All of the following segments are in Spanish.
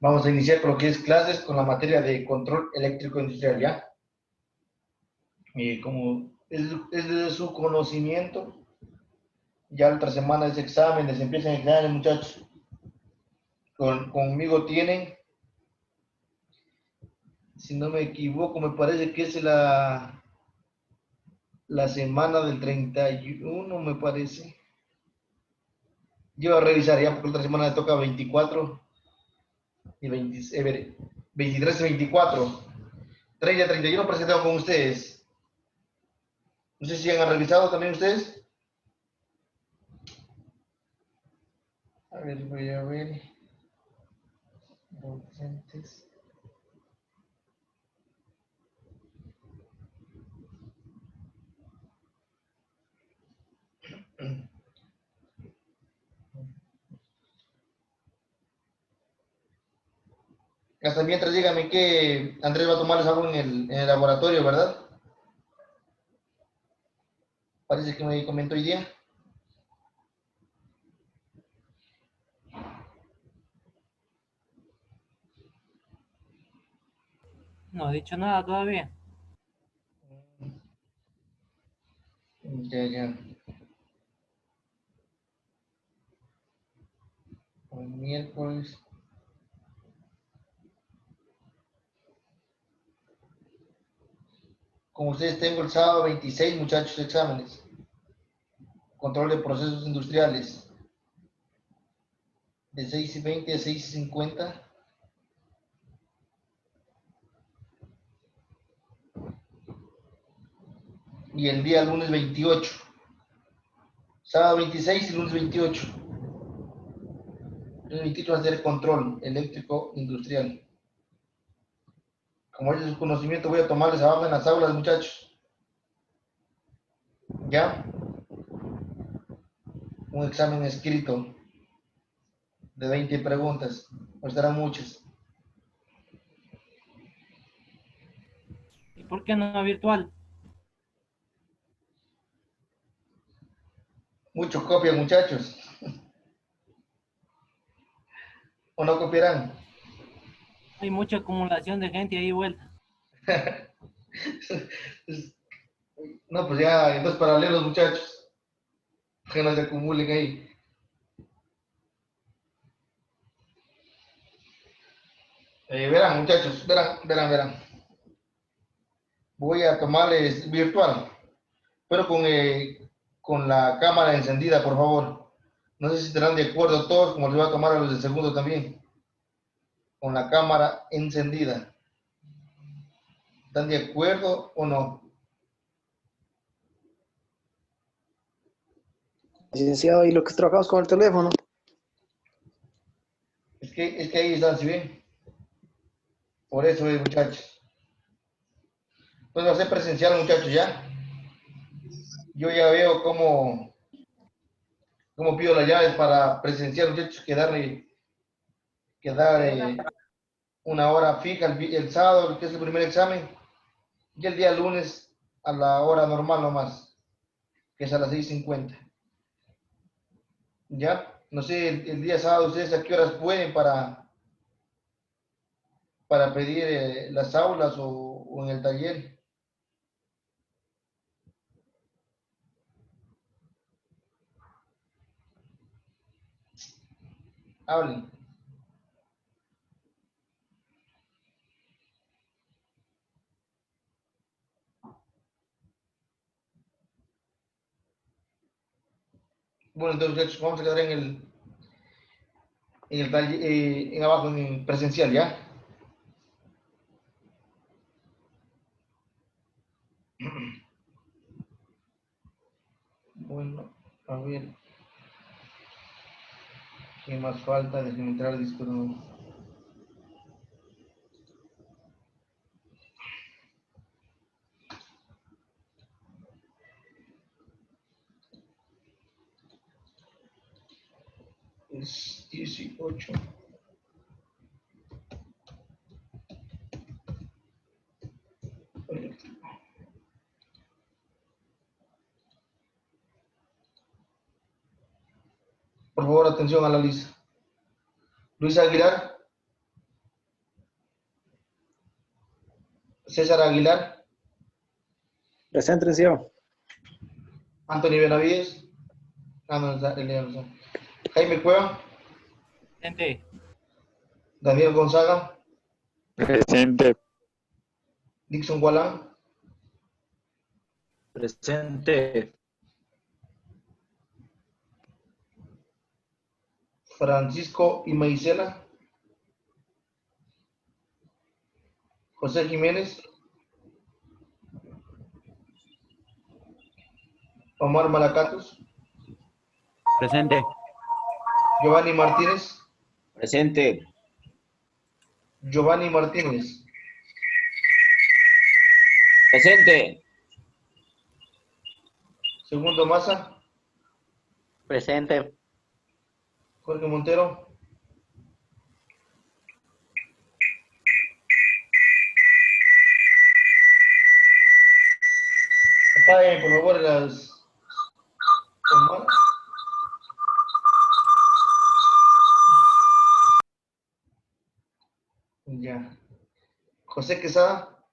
Vamos a iniciar con lo que es clases con la materia de control eléctrico industrial, ¿ya? Como es de su conocimiento, ya la otra semana es exámenes, empiezan exámenes, muchachos. Conmigo tienen, si no me equivoco, me parece que es la semana del 31, me parece. Yo voy a revisar ya, porque la otra semana me toca 24 y 23 y 24. 30 y 31 presentado con ustedes. No sé si han revisado también ustedes. A ver, voy a ver. Docentes. Hasta mientras dígame que Andrés va a tomarles algo en el laboratorio, ¿verdad? Parece que me comentó hoy día. No he dicho nada todavía. Ya. El miércoles. Como ustedes tengo el sábado 26, muchachos, exámenes. Control de procesos industriales. De 6:20 a 6:50. Y el día lunes 28. Sábado 26 y lunes 28. Lunes 28 va a ser control eléctrico industrial. Como es de su conocimiento, voy a tomarles abajo en las aulas, muchachos. ¿Ya? Un examen escrito de 20 preguntas. O estarán muchas. ¿Y por qué no virtual? Mucho copia, muchachos. ¿O no copiarán? Hay mucha acumulación de gente ahí vuelta. No, pues ya, entonces paralelos, muchachos. Que no se acumulen ahí. Verán, muchachos, verán. Voy a tomarles virtual, pero con la cámara encendida, por favor. No sé si estarán de acuerdo todos, como les voy a tomar a los de segundo también. Con la cámara encendida. ¿Están de acuerdo o no? Licenciado, y lo que trabajamos con el teléfono. Es que ahí están, ¿sí ven? Por eso, muchachos. Pues va a ser presencial, muchachos, ya. Yo ya veo cómo pido las llaves para presencial, muchachos, quedar una hora fija el sábado, que es el primer examen, y el día lunes a la hora normal nomás, que es a las 6:50. ¿Ya? No sé, el día sábado ustedes a qué horas pueden para pedir las aulas o en el taller. Hablen. Bueno, entonces muchachos, vamos a quedar en el taller, en abajo, en presencial, ¿ya? Bueno, a ver, ¿qué más falta? Déjenme entrar al disco nuevo. Es 18. Por favor, atención a la lista. Luis Aguilar. César Aguilar, Presente, licenciado. Anthony Benavides, no está, Elian no está. Jaime Cueva, Presente. Daniel Gonzaga, Presente. Dixon Gualán, Presente. Francisco Imaicela, José Jiménez, Omar Malacatos, Presente. Giovanni Martínez, Presente. Giovanni Martínez, Presente. Segundo Maza, Presente. Jorge Montero, apaguen por favor las... Omar. Ya. José Quesada,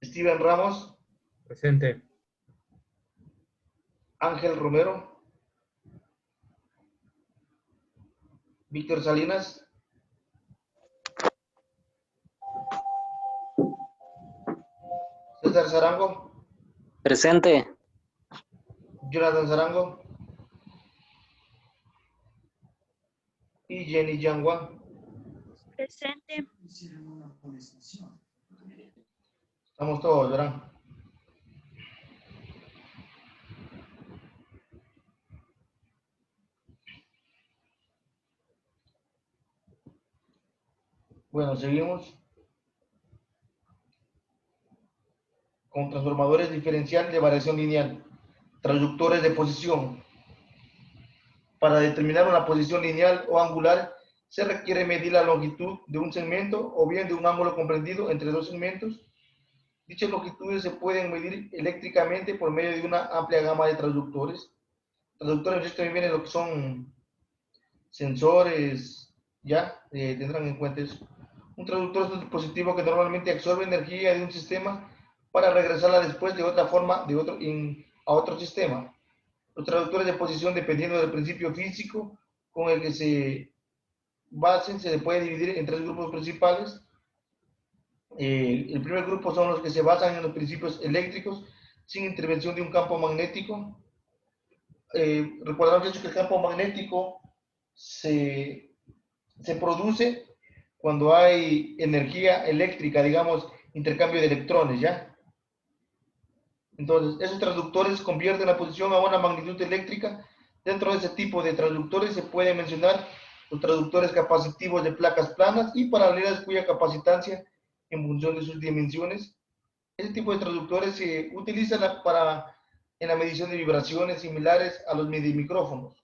Steven Ramos, Presente. Ángel Romero, Víctor Salinas, César Zarango, Presente. Jonathan Zarango y Jenny Yangua. Presente. Estamos todos, ¿verdad? Bueno, seguimos con transformadores diferencial de variación lineal, transductores de posición. Para determinar una posición lineal o angular, se requiere medir la longitud de un segmento o bien de un ángulo comprendido entre dos segmentos. Dichas longitudes se pueden medir eléctricamente por medio de una amplia gama de transductores. Transductores, esto también viene lo que son sensores, ya tendrán en cuenta eso. Un transductor es un dispositivo que normalmente absorbe energía de un sistema para regresarla después de otra forma a otro sistema. Los traductores de posición, dependiendo del principio físico con el que se basen, se puede dividir en tres grupos principales. El primer grupo son los que se basan en los principios eléctricos sin intervención de un campo magnético. Recordamos que el campo magnético se produce cuando hay energía eléctrica, digamos, intercambio de electrones, ¿ya? Entonces, esos transductores convierten la posición a una magnitud eléctrica. Dentro de ese tipo de transductores se puede mencionar los transductores capacitivos de placas planas y paralelas cuya capacitancia en función de sus dimensiones. Este tipo de transductores se utilizan en la medición de vibraciones similares a los midimicrófonos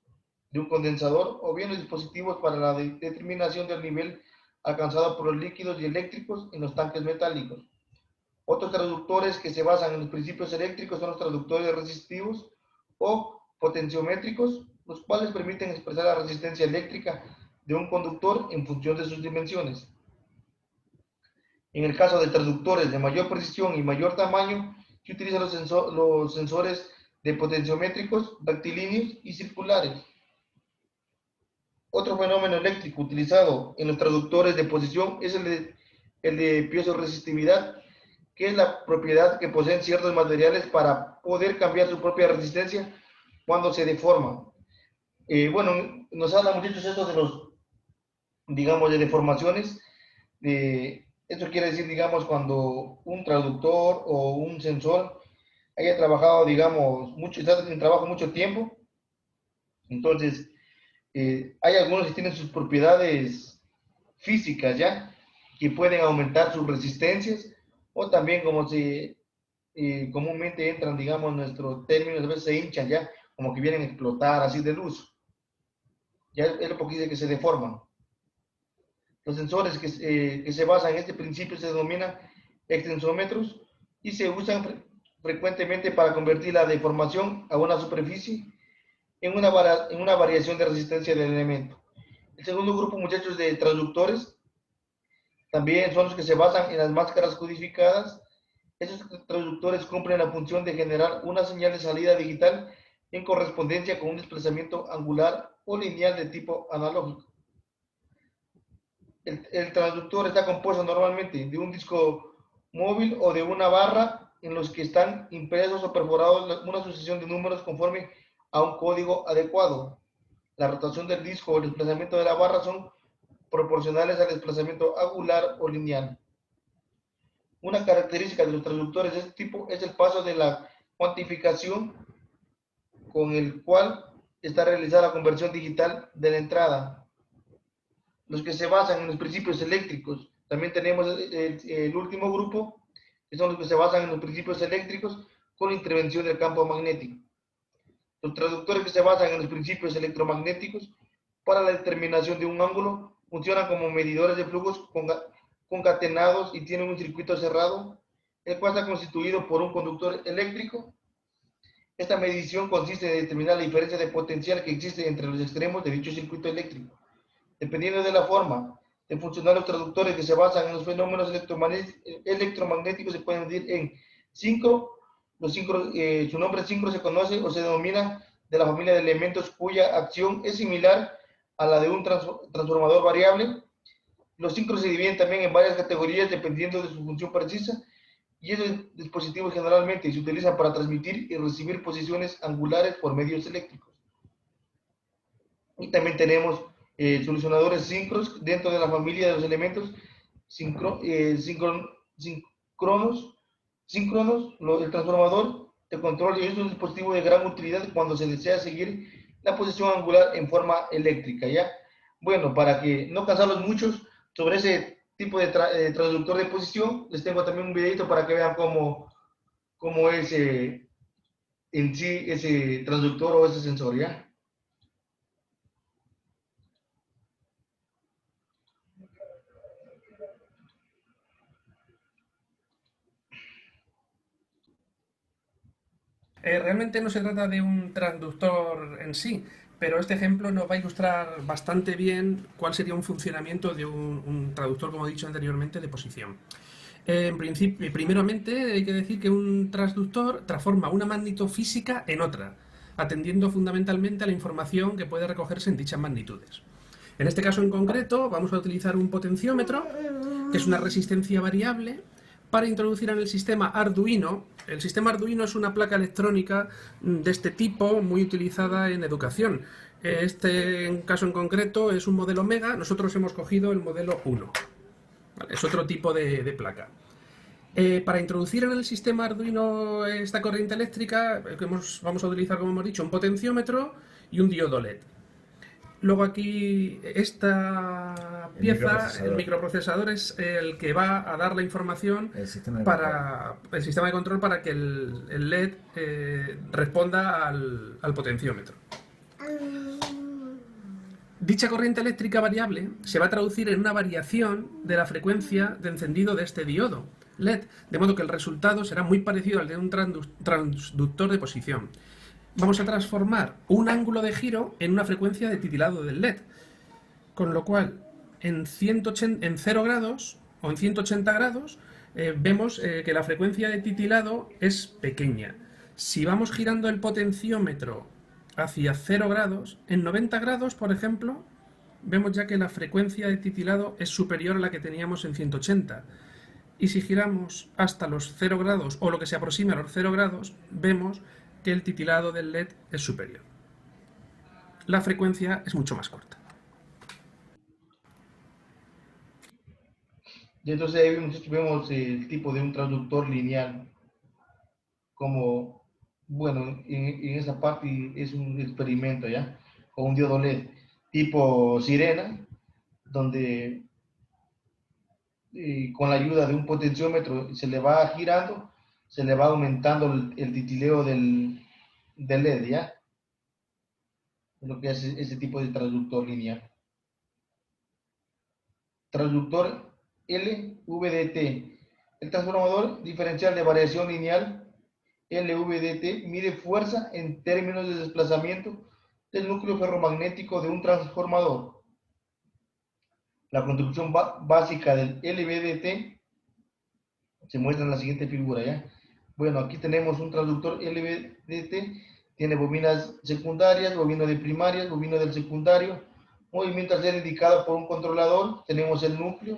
de un condensador o bien los dispositivos para la determinación del nivel alcanzado por los líquidos y eléctricos en los tanques metálicos. Otros transductores que se basan en los principios eléctricos son los transductores resistivos o potenciométricos, los cuales permiten expresar la resistencia eléctrica de un conductor en función de sus dimensiones. En el caso de transductores de mayor precisión y mayor tamaño, se utilizan los sensores de potenciométricos rectilíneos y circulares. Otro fenómeno eléctrico utilizado en los transductores de posición es el de piezoresistividad, que es la propiedad que poseen ciertos materiales para poder cambiar su propia resistencia cuando se deforman. Bueno, nos hablan muchachos esto de los, digamos, de deformaciones. Esto quiere decir, digamos, cuando un traductor o un sensor haya trabajado, digamos, está en trabajo mucho tiempo, entonces hay algunos que tienen sus propiedades físicas ya, que pueden aumentar sus resistencias, o también como se comúnmente entran, digamos, nuestros términos, a veces se hinchan ya, como que vienen a explotar así de luz. Ya es lo poquito que se deforman. Los sensores que se basan en este principio se denominan extensómetros y se usan frecuentemente para convertir la deformación a una superficie en una variación de resistencia del elemento. El segundo grupo, muchachos, de transductores También son los que se basan en las máscaras codificadas. Esos traductores cumplen la función de generar una señal de salida digital en correspondencia con un desplazamiento angular o lineal de tipo analógico. El traductor está compuesto normalmente de un disco móvil o de una barra en los que están impresos o perforados una sucesión de números conforme a un código adecuado. La rotación del disco o el desplazamiento de la barra son proporcionales al desplazamiento angular o lineal. Una característica de los traductores de este tipo es el paso de la cuantificación con el cual está realizada la conversión digital de la entrada. Los que se basan en los principios eléctricos. También tenemos el último grupo, que son los que se basan en los principios eléctricos con la intervención del campo magnético. Los traductores que se basan en los principios electromagnéticos para la determinación de un ángulo funcionan como medidores de flujos concatenados y tienen un circuito cerrado, el cual está constituido por un conductor eléctrico. Esta medición consiste en determinar la diferencia de potencial que existe entre los extremos de dicho circuito eléctrico. Dependiendo de la forma de funcionar los traductores que se basan en los fenómenos electromagnéticos, se pueden medir en síncro. Su nombre síncro se conoce o se denomina de la familia de elementos cuya acción es similar a la de un transformador variable. Los síncros se dividen también en varias categorías dependiendo de su función precisa, y esos dispositivos generalmente se utilizan para transmitir y recibir posiciones angulares por medios eléctricos. Y también tenemos solucionadores síncronos dentro de la familia de los elementos síncronos. El transformador de control es un dispositivo de gran utilidad cuando se desea seguir la posición angular en forma eléctrica, ¿ya? Bueno, para que no cansarlos muchos sobre ese tipo de traductor de posición, les tengo también un videito para que vean cómo es en sí ese transductor o ese sensor, ¿ya? Realmente no se trata de un transductor en sí, pero este ejemplo nos va a ilustrar bastante bien cuál sería un funcionamiento de un traductor, como he dicho anteriormente, de posición. En principio, primeramente hay que decir que un transductor transforma una magnitud física en otra, atendiendo fundamentalmente a la información que puede recogerse en dichas magnitudes. En este caso en concreto vamos a utilizar un potenciómetro, que es una resistencia variable, para introducir en el sistema Arduino. El sistema Arduino es una placa electrónica de este tipo muy utilizada en educación. Este caso en concreto es un modelo Mega, nosotros hemos cogido el modelo 1. Vale, es otro tipo de placa. Para introducir en el sistema Arduino esta corriente eléctrica, vamos a utilizar, como hemos dicho, un potenciómetro y un diodo LED. Luego aquí esta pieza, el microprocesador, es el que va a dar la información para el sistema de control para que el LED responda al potenciómetro. Dicha corriente eléctrica variable se va a traducir en una variación de la frecuencia de encendido de este diodo LED, de modo que el resultado será muy parecido al de un transductor de posición. Vamos a transformar un ángulo de giro en una frecuencia de titilado del LED, con lo cual en 0 grados o en 180 grados vemos que la frecuencia de titilado es pequeña. Si vamos girando el potenciómetro hacia 0 grados, en 90 grados, por ejemplo, vemos ya que la frecuencia de titilado es superior a la que teníamos en 180. Y si giramos hasta los 0 grados o lo que se aproxime a los 0 grados, vemos que el titilado del LED es superior. La frecuencia es mucho más corta. Y entonces ahí vemos el tipo de un transductor lineal, como, bueno, en esa parte es un experimento, ¿ya? Con un diodo LED tipo sirena, donde con la ayuda de un potenciómetro se le va girando, se le va aumentando el titileo del LED, ¿ya? Lo que hace ese tipo de transductor lineal. Transductor LVDT. El transformador diferencial de variación lineal LVDT mide fuerza en términos de desplazamiento del núcleo ferromagnético de un transformador. La construcción básica del LVDT se muestra en la siguiente figura, ¿ya? Bueno, aquí tenemos un transductor LVDT, tiene bobinas secundarias, bobino de primarias, bobino del secundario, movimiento al ser indicado por un controlador, tenemos el núcleo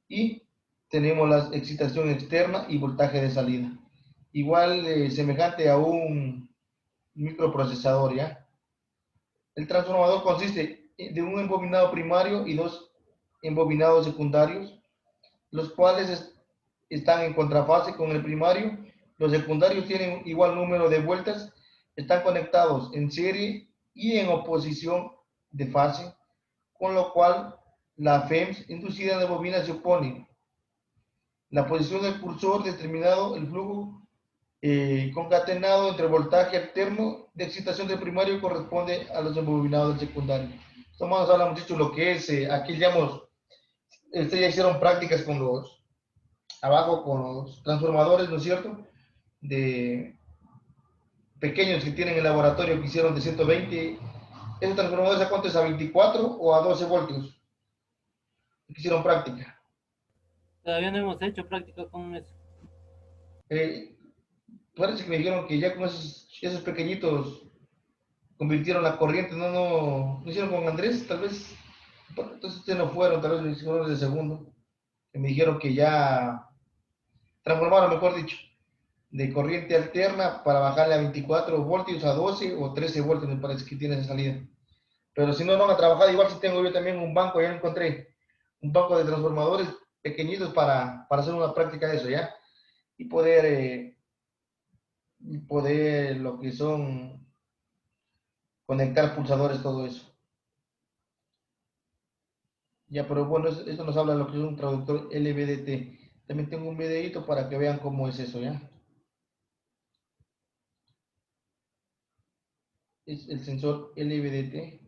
y tenemos la excitación externa y voltaje de salida. Igual, semejante a un microprocesador, ¿ya? El transformador consiste de un embobinado primario y dos embobinados secundarios, los cuales están en contrafase con el primario. Los secundarios tienen igual número de vueltas, están conectados en serie y en oposición de fase, con lo cual la FEMS inducida de bobina se opone. La posición del cursor determinado, el flujo concatenado entre voltaje alterno de excitación del primario corresponde a los embobinados del secundario. Esto más nos habla, muchachos, lo que es, aquí ya ustedes ya hicieron prácticas con los, abajo con los transformadores, ¿no es cierto? De pequeños que tienen en el laboratorio que hicieron de 120. ¿Esos transformadores a cuánto es? ¿A 24 o a 12 voltios? Que hicieron práctica. Todavía no hemos hecho práctica con eso. Parece que me dijeron que ya con esos pequeñitos convirtieron la corriente, no hicieron con Andrés, tal vez. Entonces ustedes no fueron, tal vez lo hicieron de segundo. Que me dijeron que ya transformaron, mejor dicho, de corriente alterna para bajarle a 24 voltios a 12 o 13 voltios, me parece que tiene esa salida. Pero si no van a trabajar, igual si tengo yo también un banco, ya encontré un banco de transformadores pequeñitos para hacer una práctica de eso, ¿ya? Y poder lo que son conectar pulsadores, todo eso. Ya, pero bueno, esto nos habla de lo que es un traductor LVDT. También tengo un videito para que vean cómo es eso, ¿ya? Es el sensor LVDT.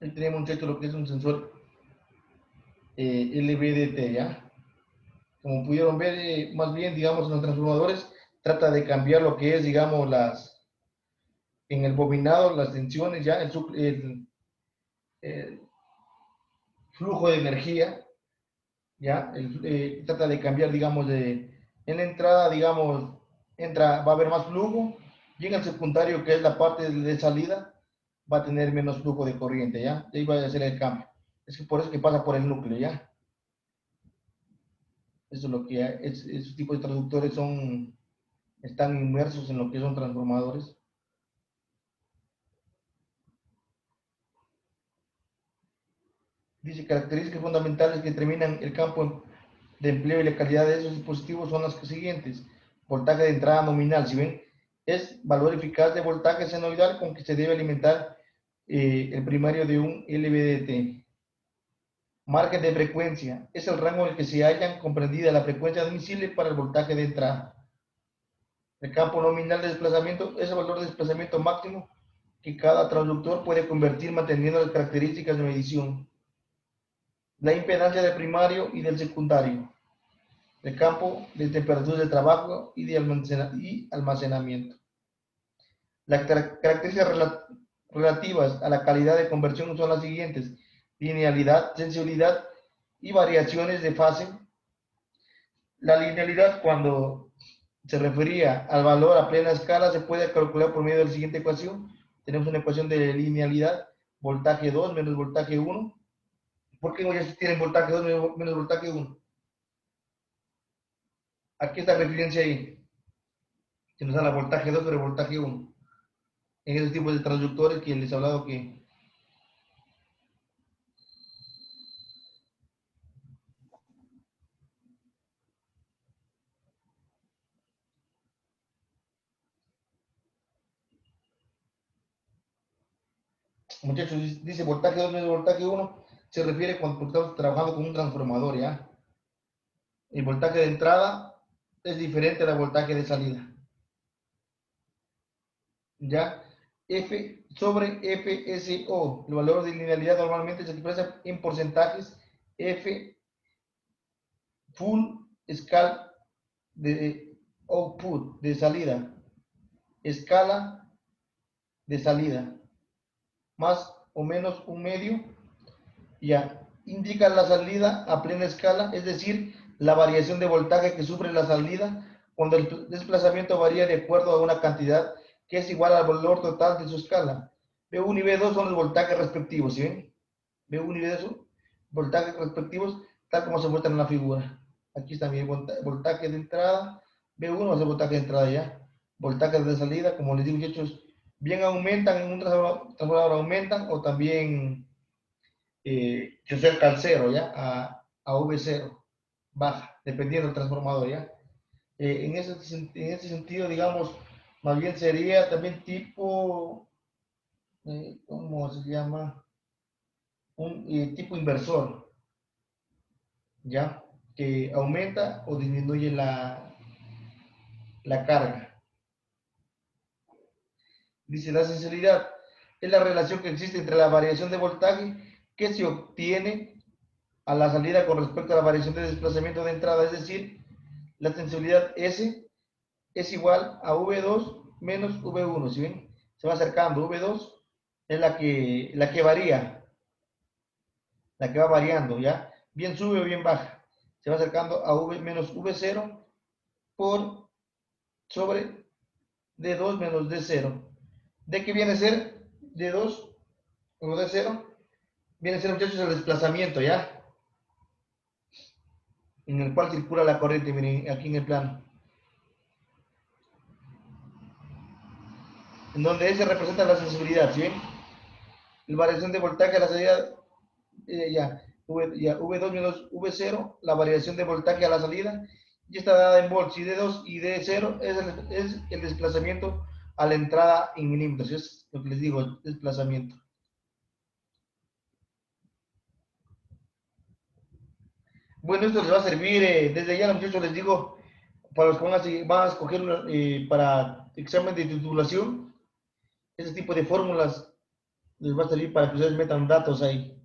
Ahí tenemos, muchachos, lo que es un sensor LVDT, ¿ya? Como pudieron ver, más bien, digamos, en los transformadores, trata de cambiar lo que es, digamos, en el bobinado, las tensiones, ya, el flujo de energía, ya, trata de cambiar, digamos, en la entrada, digamos, va a haber más flujo, y en el secundario, que es la parte de salida, va a tener menos flujo de corriente, ya, ahí va a hacer el cambio. Es que por eso que pasa por el núcleo, ya. Eso es lo que esos tipos de traductores están inmersos en lo que son transformadores. Dice, características fundamentales que determinan el campo de empleo y la calidad de esos dispositivos son las siguientes. Voltaje de entrada nominal, si ven, es valor eficaz de voltaje senoidal con que se debe alimentar el primario de un LVDT. Margen de frecuencia, es el rango en el que se hayan comprendida la frecuencia admisible para el voltaje de entrada. El campo nominal de desplazamiento es el valor de desplazamiento máximo que cada transductor puede convertir manteniendo las características de medición. La impedancia del primario y del secundario. El campo de temperatura de trabajo y de almacenamiento. Las características relativas a la calidad de conversión son las siguientes: linealidad, sensibilidad y variaciones de fase. La linealidad, cuando se refería al valor a plena escala, se puede calcular por medio de la siguiente ecuación. Tenemos una ecuación de linealidad, voltaje 2 menos voltaje 1. ¿Por qué ya tienen voltaje 2 menos voltaje 1? Aquí está la referencia ahí, que nos da la voltaje 2 sobre voltaje 1. En esos tipos de transductores que les he hablado que muchachos, dice voltaje 2 menos voltaje 1, se refiere cuando estamos trabajando con un transformador, ¿ya? El voltaje de entrada es diferente al voltaje de salida, ¿ya? F sobre FSO, el valor de linealidad normalmente se expresa en porcentajes. F full escala de output, de salida, escala de salida, más o menos un medio, ya, indica la salida a plena escala, es decir, la variación de voltaje que sufre la salida cuando el desplazamiento varía de acuerdo a una cantidad que es igual al valor total de su escala. B1 y B2 son los voltajes respectivos, ¿sí ven? B1 y B2 voltajes respectivos, tal como se muestra en la figura. Aquí está mi voltaje de entrada, B1 va a ser voltaje de entrada ya. Voltajes de salida, como les digo, muchachos, bien aumentan en un transformador, aumentan, o también se acerca al cero, ya, a V0, baja, dependiendo del transformador, ya. En ese sentido, digamos, más bien sería también tipo, ¿cómo se llama? Un tipo inversor, ya, que aumenta o disminuye la carga. Dice, la sensibilidad es la relación que existe entre la variación de voltaje que se obtiene a la salida con respecto a la variación de desplazamiento de entrada, es decir, la sensibilidad S es igual a V2 menos V1, ¿sí ven? Se va acercando, V2 es la que varía, la que va variando, ¿ya? Bien sube o bien baja, se va acercando a V menos V0 por sobre D2 menos D0. ¿De qué viene a ser D2 o D0? Viene a ser, muchachos, el desplazamiento, ¿ya? En el cual circula la corriente, miren, aquí en el plano. En donde S representa la sensibilidad, ¿sí ven? La variación de voltaje a la salida, V2 menos V0, la variación de voltaje a la salida, y está dada en volts, y D2 y D0 es el desplazamiento a la entrada en milímetros, es lo que les digo, el desplazamiento. Bueno, esto les va a servir, desde ya, muchachos, les digo, para los que van a escoger para examen de titulación, ese tipo de fórmulas Les va a servir para que ustedes metan datos ahí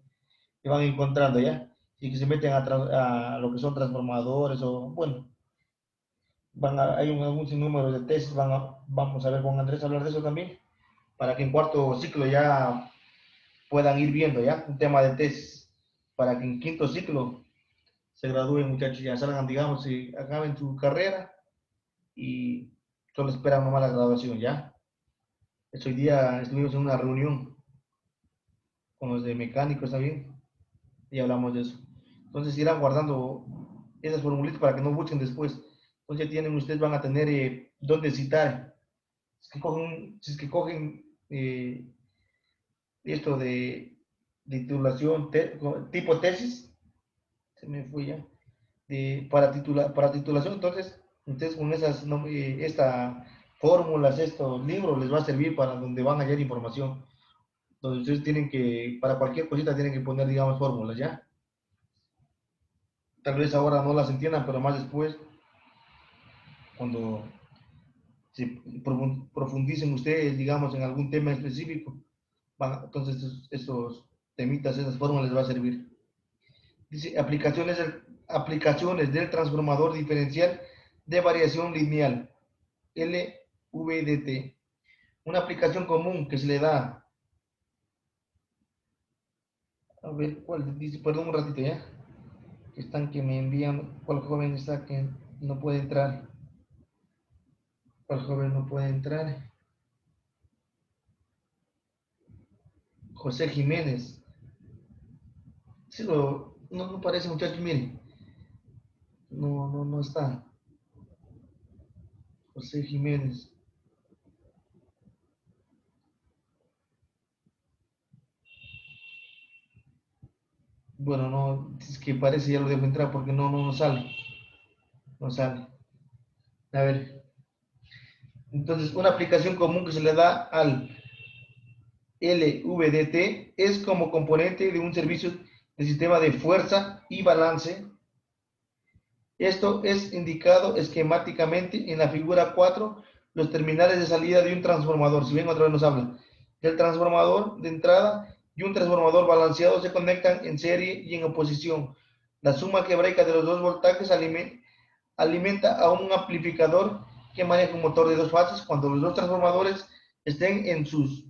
que van encontrando, ¿ya? Y que se meten a lo que son transformadores o, bueno, hay algún sinnúmero de tesis, vamos a ver con Andrés hablar de eso también, para que en cuarto ciclo ya puedan ir viendo, ¿ya? Un tema de tesis, para que en quinto ciclo se gradúen, muchachos, ya salgan, digamos, y acaben su carrera y solo esperan nomás la graduación, ¿ya? Hoy día estuvimos en una reunión con los de mecánicos, ¿está bien? Y hablamos de eso. Entonces irán guardando esas formulitas para que no busquen después. Entonces ya tienen, ustedes van a tener dónde citar. Si es que cogen esto de titulación, tipo tesis, se me fue ya, para titulación, entonces, ustedes con esas, esta fórmulas, estos libros les va a servir para donde van a hallar información. Donde ustedes tienen que, para cualquier cosita tienen que poner, digamos, fórmulas, ¿ya? Tal vez ahora no las entiendan, pero más después, cuando se profundicen ustedes, digamos, en algún tema específico, entonces esos temitas, esas fórmulas les va a servir. Dice, aplicaciones del transformador diferencial de variación lineal, LVDT. Una aplicación común que se le da, a ver, ¿cuál? Dice, perdón un ratito ya, que están que me envían, ¿cuál joven está que no puede entrar? ¿Cuál joven no puede entrar? José Jiménez. Sí, no parece muchacho, miren. No está. José Jiménez. Bueno, no, es que parece ya lo dejo entrar porque no sale. No sale. A ver. Entonces, una aplicación común que se le da al LVDT es como componente de un servicio de sistema de fuerza y balance. Esto es indicado esquemáticamente en la figura 4, los terminales de salida de un transformador. Si ven, otra vez nos habla del transformador de entrada y un transformador balanceado se conectan en serie y en oposición. La suma quebraica de los dos voltajes alimenta a un amplificador que maneja un motor de dos fases. Cuando los dos transformadores estén en sus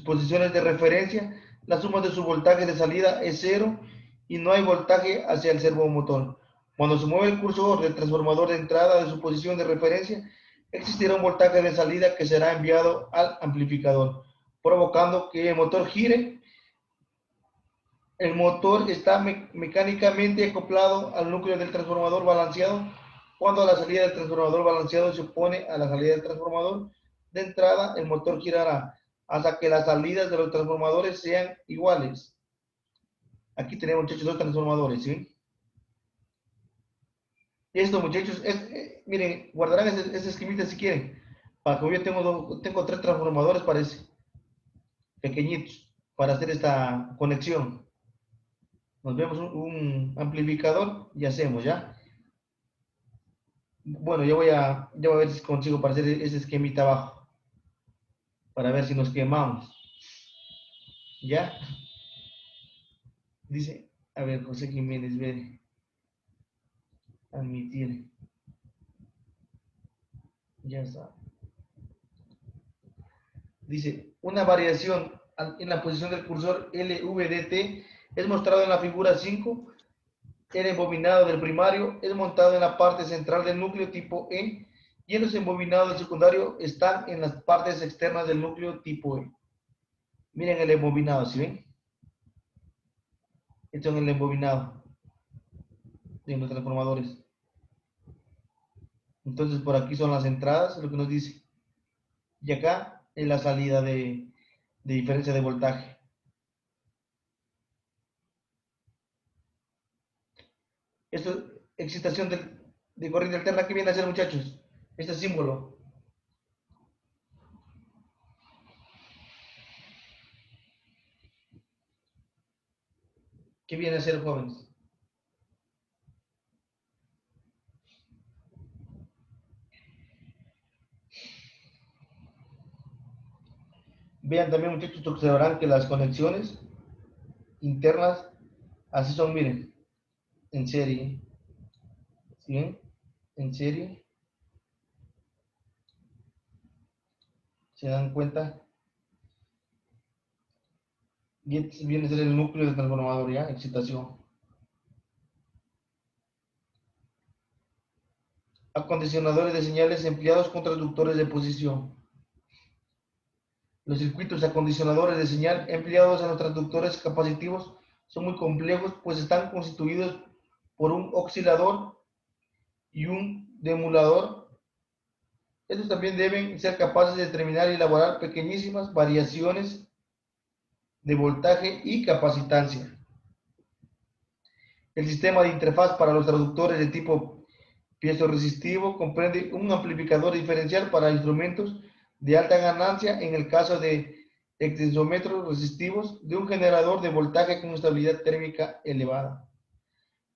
posiciones de referencia, la suma de su voltaje de salida es cero y no hay voltaje hacia el servomotor. Cuando se mueve el cursor del transformador de entrada de su posición de referencia, existirá un voltaje de salida que será enviado al amplificador, provocando que el motor gire. El motor está mecánicamente acoplado al núcleo del transformador balanceado. Cuando la salida del transformador balanceado se opone a la salida del transformador de entrada, el motor girará hasta que las salidas de los transformadores sean iguales. Aquí tenemos, muchachos, dos transformadores, ¿sí? Esto, muchachos, miren, guardarán ese esquemita si quieren. Para que yo tengo tres transformadores, parece, pequeñitos, para hacer esta conexión. Nos vemos un amplificador y hacemos, ¿ya? Bueno, ya voy a ver si consigo para hacer ese esquemita abajo. Para ver si nos quemamos. ¿Ya? Dice, a ver, José Jiménez, ver. Admitir. Ya está. Dice, una variación en la posición del cursor LVDT es mostrado en la figura 5. El embobinado del primario es montado en la parte central del núcleo tipo E y los embobinados del secundario están en las partes externas del núcleo tipo E. Miren el embobinado, ¿sí ven? Esto es el embobinado de los transformadores. Entonces por aquí son las entradas, lo que nos dice. Y acá es la salida de diferencia de voltaje. Esto es excitación de corriente alterna. ¿Qué viene a ser, muchachos? Este símbolo. ¿Qué viene a ser, jóvenes? Vean también, muchachos, observarán que las conexiones internas así son, miren, en serie. ¿Sí ven? En serie. ¿Se dan cuenta? Y este viene a ser el núcleo del transformador, ¿ya? Excitación. Acondicionadores de señales empleados con transductores de posición. Los circuitos acondicionadores de señal empleados en los transductores capacitivos son muy complejos, pues están constituidos por un oscilador y un demulador. Estos también deben ser capaces de determinar y elaborar pequeñísimas variaciones de voltaje y capacitancia. El sistema de interfaz para los traductores de tipo piezoresistivo comprende un amplificador diferencial para instrumentos de alta ganancia en el caso de extensómetros resistivos, de un generador de voltaje con estabilidad térmica elevada.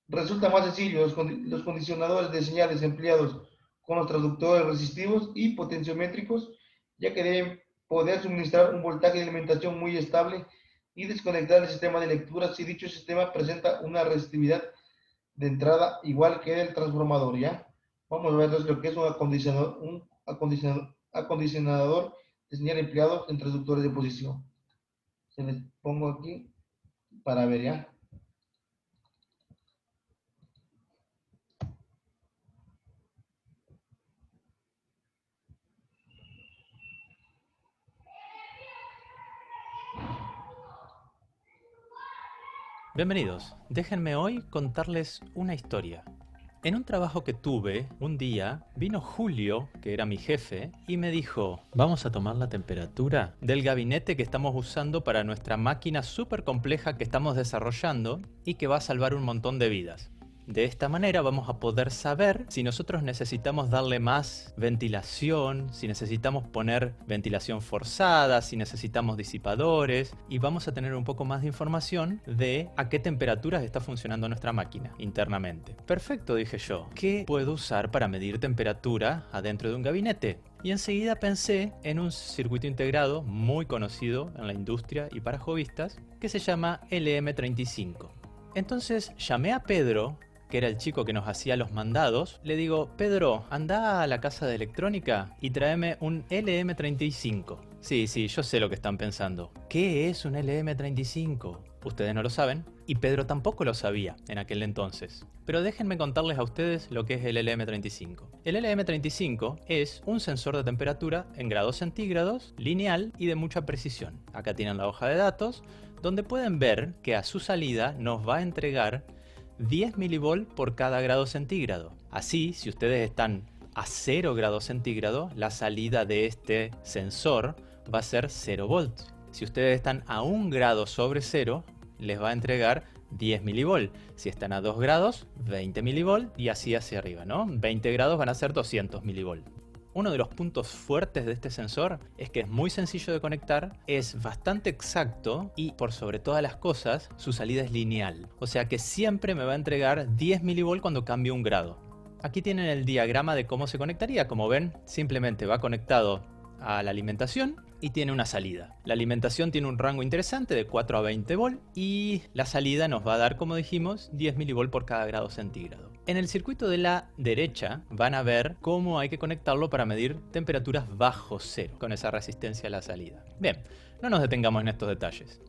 Resulta más sencillo los condicionadores de señales empleados con los traductores resistivos y potenciométricos, ya que deben poder suministrar un voltaje de alimentación muy estable y desconectar el sistema de lectura si dicho sistema presenta una resistividad de entrada igual que el transformador, ¿ya? Vamos a ver entonces lo que es un acondicionador de señal empleado en transductores de posición. Se les pongo aquí para ver, ¿ya? Bienvenidos, déjenme hoy contarles una historia. En un trabajo que tuve, un día, vino Julio, que era mi jefe, y me dijo: vamos a tomar la temperatura del gabinete que estamos usando para nuestra máquina súper compleja que estamos desarrollando y que va a salvar un montón de vidas. De esta manera vamos a poder saber si nosotros necesitamos darle más ventilación, si necesitamos poner ventilación forzada, si necesitamos disipadores, y vamos a tener un poco más de información de a qué temperaturas está funcionando nuestra máquina internamente. Perfecto, dije yo. ¿Qué puedo usar para medir temperatura adentro de un gabinete? Y enseguida pensé en un circuito integrado muy conocido en la industria y para hobbyistas que se llama LM35. Entonces llamé a Pedro, que era el chico que nos hacía los mandados. Le digo: Pedro, anda a la casa de electrónica y tráeme un LM35. Sí, yo sé lo que están pensando. ¿Qué es un LM35? Ustedes no lo saben, y Pedro tampoco lo sabía en aquel entonces. Pero déjenme contarles a ustedes lo que es el LM35. El LM35 es un sensor de temperatura en grados centígrados, lineal y de mucha precisión. Acá tienen la hoja de datos, donde pueden ver que a su salida nos va a entregar 10 milivolts por cada grado centígrado. Así, si ustedes están a 0 grados centígrados, la salida de este sensor va a ser 0 volts. Si ustedes están a 1 grado sobre 0, les va a entregar 10 milivolts. Si están a 2 grados, 20 milivolts y así hacia arriba, ¿no? 20 grados van a ser 200 milivolts. Uno de los puntos fuertes de este sensor es que es muy sencillo de conectar, es bastante exacto y, por sobre todas las cosas, su salida es lineal. O sea que siempre me va a entregar 10 milivolts cuando cambie 1 grado. Aquí tienen el diagrama de cómo se conectaría. Como ven, simplemente va conectado a la alimentación y tiene una salida. La alimentación tiene un rango interesante de 4 a 20 volts y la salida nos va a dar, como dijimos, 10 milivolts por cada grado centígrado. En el circuito de la derecha van a ver cómo hay que conectarlo para medir temperaturas bajo cero con esa resistencia a la salida. Bien, no nos detengamos en estos detalles.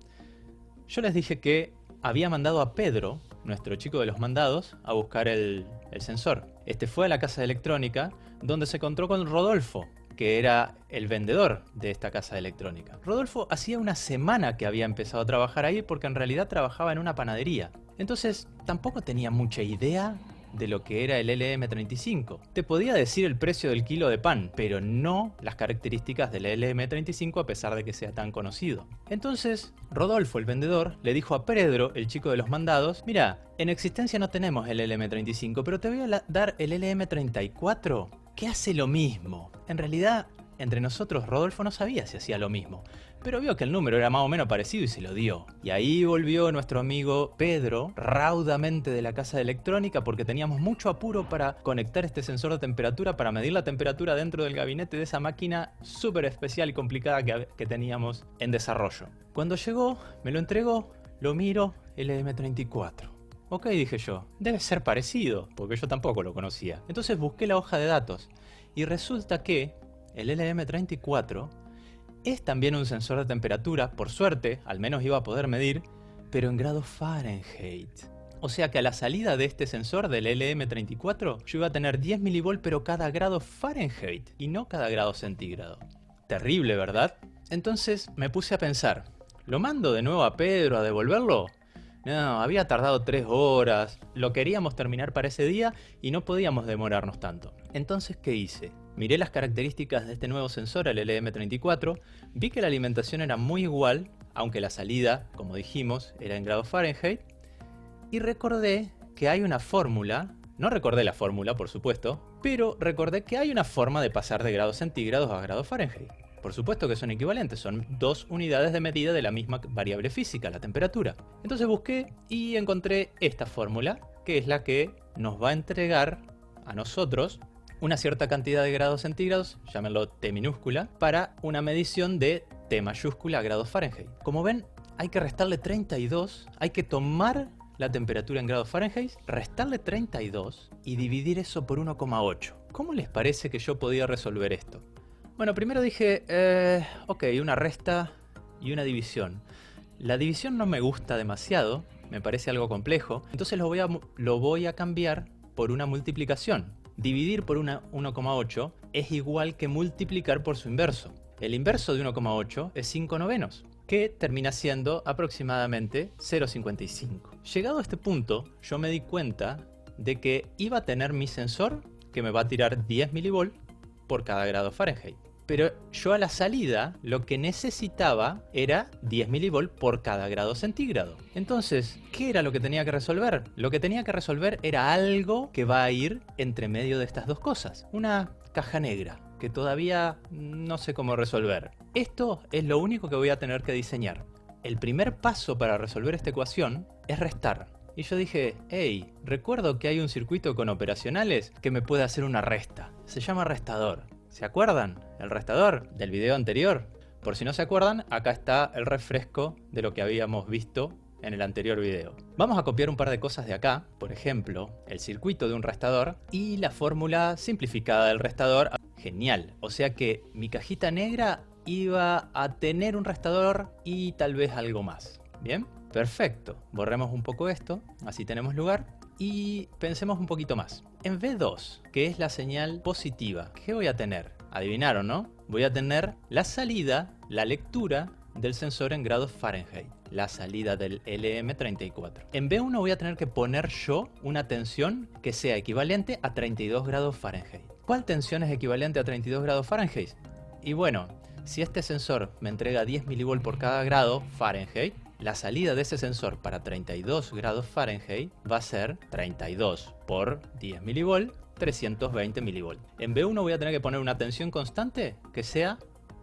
Yo les dije que había mandado a Pedro, nuestro chico de los mandados, a buscar el sensor. Este fue a la casa de electrónica, donde se encontró con Rodolfo, que era el vendedor de esta casa de electrónica. Rodolfo hacía una semana que había empezado a trabajar ahí porque en realidad trabajaba en una panadería. Entonces tampoco tenía mucha idea de lo que era el LM35. Te podía decir el precio del kilo de pan, pero no las características del LM35 a pesar de que sea tan conocido. Entonces, Rodolfo, el vendedor, le dijo a Pedro, el chico de los mandados: mira, en existencia no tenemos el LM35, pero te voy a dar el LM34, que hace lo mismo. En realidad, entre nosotros, Rodolfo no sabía si hacía lo mismo, pero vio que el número era más o menos parecido y se lo dio. Y ahí volvió nuestro amigo Pedro raudamente de la casa de electrónica porque teníamos mucho apuro para conectar este sensor de temperatura para medir la temperatura dentro del gabinete de esa máquina súper especial y complicada que teníamos en desarrollo. Cuando llegó, me lo entregó, lo miro, LM34. Ok, dije yo, debe ser parecido, porque yo tampoco lo conocía. Entonces busqué la hoja de datos y resulta que el LM34 es también un sensor de temperatura, por suerte, al menos iba a poder medir, pero en grados Fahrenheit. O sea que a la salida de este sensor del LM34 yo iba a tener 10 mV pero cada grado Fahrenheit y no cada grado centígrado. Terrible, ¿verdad? Entonces me puse a pensar, ¿lo mando de nuevo a Pedro a devolverlo? No, había tardado 3 horas, lo queríamos terminar para ese día y no podíamos demorarnos tanto. Entonces, ¿qué hice? Miré las características de este nuevo sensor, el LM34, vi que la alimentación era muy igual, aunque la salida, como dijimos, era en grados Fahrenheit, y recordé que hay una fórmula, no recordé la fórmula, por supuesto, pero recordé que hay una forma de pasar de grados centígrados a grados Fahrenheit. Por supuesto que son equivalentes, son 2 unidades de medida de la misma variable física, la temperatura. Entonces busqué y encontré esta fórmula, que es la que nos va a entregar a nosotros una cierta cantidad de grados centígrados, llámenlo T minúscula, para una medición de T mayúscula grados Fahrenheit. Como ven, hay que restarle 32, hay que tomar la temperatura en grados Fahrenheit, restarle 32 y dividir eso por 1,8. ¿Cómo les parece que yo podía resolver esto? Bueno, primero dije, ok, una resta y una división. La división no me gusta demasiado, me parece algo complejo, entonces lo voy a cambiar por una multiplicación. Dividir por 1,8 es igual que multiplicar por su inverso. El inverso de 1,8 es 5/9, que termina siendo aproximadamente 0,55. Llegado a este punto, yo me di cuenta de que iba a tener mi sensor que me va a tirar 10 mV por cada grado Fahrenheit. Pero yo a la salida lo que necesitaba era 10 mV por cada grado centígrado. Entonces, ¿qué era lo que tenía que resolver? Lo que tenía que resolver era algo que va a ir entre medio de estas dos cosas. Una caja negra, que todavía no sé cómo resolver. Esto es lo único que voy a tener que diseñar. El primer paso para resolver esta ecuación es restar. Y yo dije, hey, recuerdo que hay un circuito con operacionales que me puede hacer una resta. Se llama restador. ¿Se acuerdan? El restador del video anterior. Por si no se acuerdan, acá está el refresco de lo que habíamos visto en el anterior video. Vamos a copiar un par de cosas de acá, por ejemplo, el circuito de un restador y la fórmula simplificada del restador. Genial, o sea que mi cajita negra iba a tener un restador y tal vez algo más. ¿Bien? Perfecto, borremos un poco esto, así tenemos lugar. Y pensemos un poquito más. En V2, que es la señal positiva, ¿qué voy a tener? ¿Adivinaron, no? Voy a tener la salida, la lectura del sensor en grados Fahrenheit. La salida del LM34. En V1 voy a tener que poner yo una tensión que sea equivalente a 32 grados Fahrenheit. ¿Cuál tensión es equivalente a 32 grados Fahrenheit? Y bueno, si este sensor me entrega 10 mV por cada grado Fahrenheit, la salida de ese sensor para 32 grados Fahrenheit va a ser 32 por 10 mV, 320 mV. En V1 voy a tener que poner una tensión constante que sea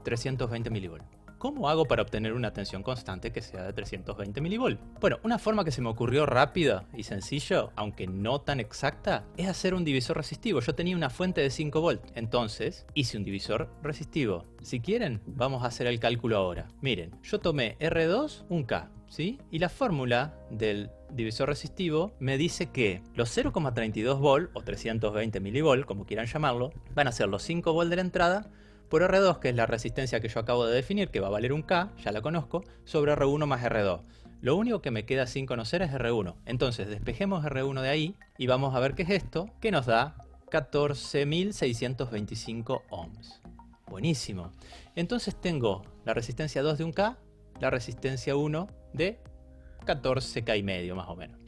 320 mV. ¿Cómo hago para obtener una tensión constante que sea de 320 mV? Bueno, una forma que se me ocurrió rápida y sencilla, aunque no tan exacta, es hacer un divisor resistivo. Yo tenía una fuente de 5 volts, entonces hice un divisor resistivo. Si quieren, vamos a hacer el cálculo ahora. Miren, yo tomé R2, un K, ¿sí? Y la fórmula del divisor resistivo me dice que los 0,32 volt o 320 mV, como quieran llamarlo, van a ser los 5 volts de la entrada por R2, que es la resistencia que yo acabo de definir, que va a valer un K, ya la conozco, sobre R1 más R2. Lo único que me queda sin conocer es R1. Entonces despejemos R1 de ahí y vamos a ver qué es esto, que nos da 14.625 ohms. Buenísimo. Entonces tengo la resistencia 2 de un K, la resistencia 1 de 14K y medio más o menos.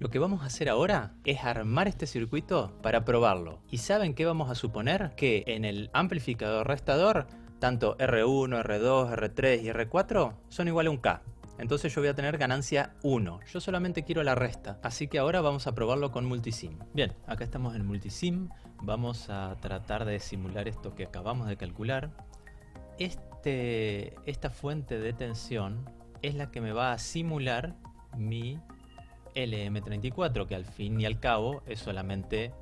Lo que vamos a hacer ahora es armar este circuito para probarlo. ¿Y saben qué vamos a suponer? Que en el amplificador restador, tanto R1, R2, R3 y R4 son igual a un K. Entonces yo voy a tener ganancia 1. Yo solamente quiero la resta. Así que ahora vamos a probarlo con multisim. Bien, acá estamos en multisim. Vamos a tratar de simular esto que acabamos de calcular. esta fuente de tensión es la que me va a simular mi LM34, que al fin y al cabo es solamente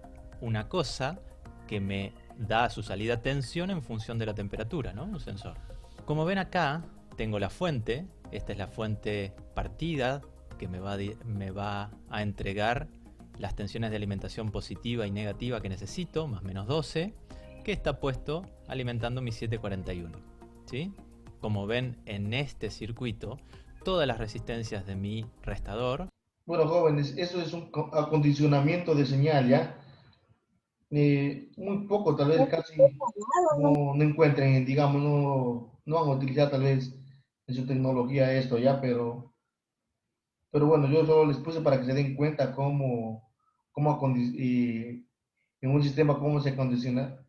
una cosa que me da a su salida tensión en función de la temperatura, ¿no? Un sensor. Como ven acá, tengo la fuente. Esta es la fuente partida que me va a entregar las tensiones de alimentación positiva y negativa que necesito, más o menos 12, que está puesto alimentando mi 741. ¿Sí? Como ven en este circuito, todas las resistencias de mi restador. Bueno, jóvenes, eso es un acondicionamiento de señal, ¿ya? Muy poco, tal vez casi no encuentren, digamos, no van a utilizar tal vez en su tecnología esto, ¿ya? Pero bueno, yo solo les puse para que se den cuenta en un sistema cómo se acondiciona,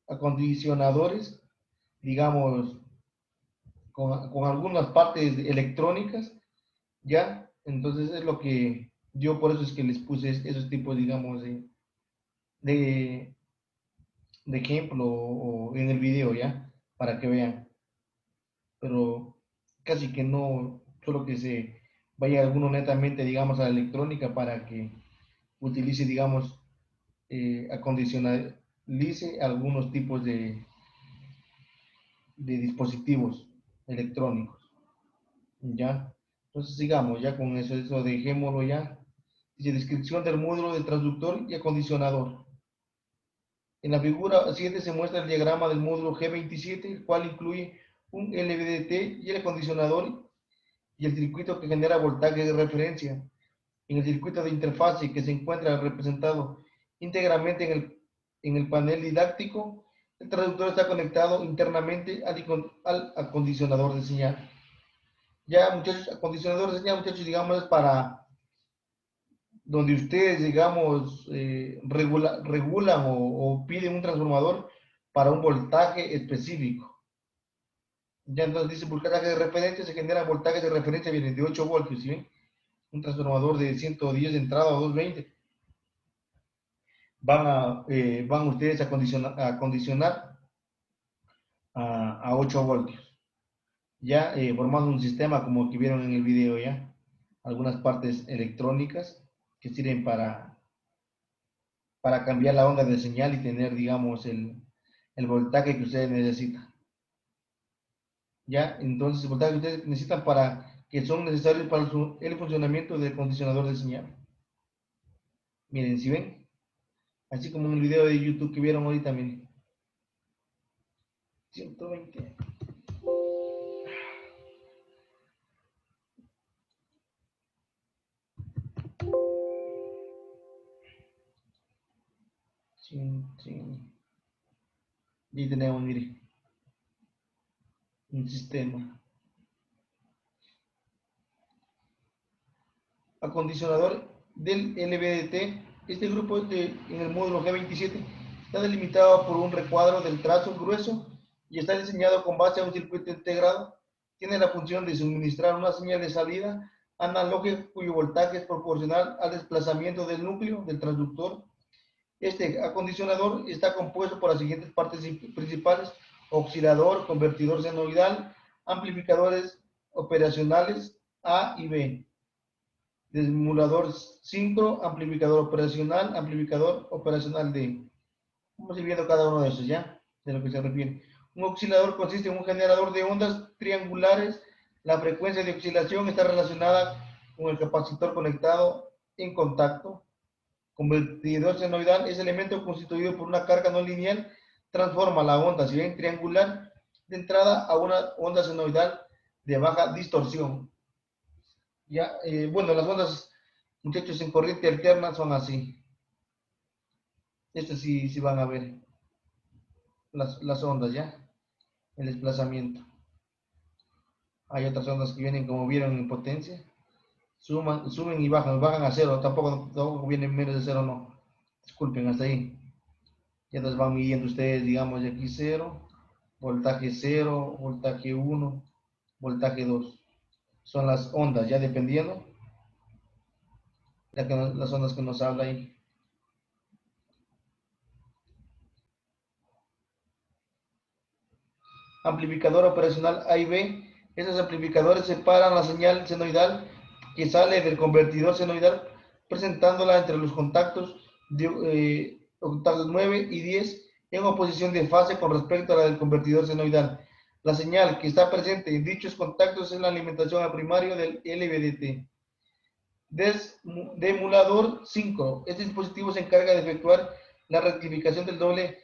acondicionadores, digamos, con algunas partes electrónicas, ¿ya? Entonces es lo que yo por eso es que les puse esos tipos, digamos, de ejemplo o en el video, ¿ya? Para que vean. Pero casi que no, solo que se vaya alguno netamente, digamos, a la electrónica para que utilice, digamos, acondicionalice algunos tipos de dispositivos electrónicos, ¿ya? Entonces sigamos ya con eso dejémoslo ya. Dice descripción del módulo de transductor y acondicionador. En la figura 7 se muestra el diagrama del módulo G27, el cual incluye un LVDT y el acondicionador y el circuito que genera voltaje de referencia. En el circuito de interfase que se encuentra representado íntegramente en el panel didáctico, el traductor está conectado internamente al acondicionador de señal. Ya, muchachos, acondicionador de señal, muchachos, digamos, es para donde ustedes, digamos, regulan o piden un transformador para un voltaje específico. Ya entonces dice voltaje de referencia, se genera voltajes de referencia, vienen de 8 voltios, ¿sí ven? Un transformador de 110 de entrada o 220. Van ustedes a condicionar a 8 voltios. Ya formando un sistema como que vieron en el video ya. Algunas partes electrónicas que sirven para cambiar la onda de señal y tener, digamos, el voltaje que ustedes necesitan. Ya, entonces el voltaje que ustedes necesitan que son necesarios para el funcionamiento del condicionador de señal. Miren, si ven, así como en el video de YouTube que vieron ahorita, miren. 120. Sí. Y tenemos, mire, un sistema. Acondicionador del LVDT. Este grupo en el módulo G27 está delimitado por un recuadro del trazo grueso y está diseñado con base a un circuito integrado. Tiene la función de suministrar una señal de salida analógica cuyo voltaje es proporcional al desplazamiento del núcleo del transductor. Este acondicionador está compuesto por las siguientes partes principales: oscilador, convertidor senoidal, amplificadores operacionales A y B, desmodulador síncro, amplificador operacional D. Vamos a ir viendo cada uno de esos ya, de lo que se refiere. Un oscilador consiste en un generador de ondas triangulares. La frecuencia de oscilación está relacionada con el capacitor conectado en contacto. Convertidor senoidal es elemento constituido por una carga no lineal, transforma la onda, si ven, triangular de entrada a una onda senoidal de baja distorsión. Ya, bueno, las ondas, muchachos, en corriente alterna son así. Estas sí van a ver las ondas, ya, el desplazamiento. Hay otras ondas que vienen, como vieron, en potencia. Suben y bajan a cero, tampoco vienen menos de cero, no. Disculpen, hasta ahí. Ya las van midiendo ustedes, digamos, de aquí 0, voltaje 0, voltaje 1, voltaje 2. Son las ondas, ya dependiendo las ondas que nos habla ahí. amplificador operacional A y B. Esos amplificadores separan la señal senoidal que sale del convertidor senoidal, presentándola entre los contactos de octavos 9 y 10 en oposición de fase con respecto a la del convertidor senoidal. La señal que está presente en dichos contactos es la alimentación a primario del LVDT. Demulador síncrono. Este dispositivo se encarga de efectuar la rectificación del doble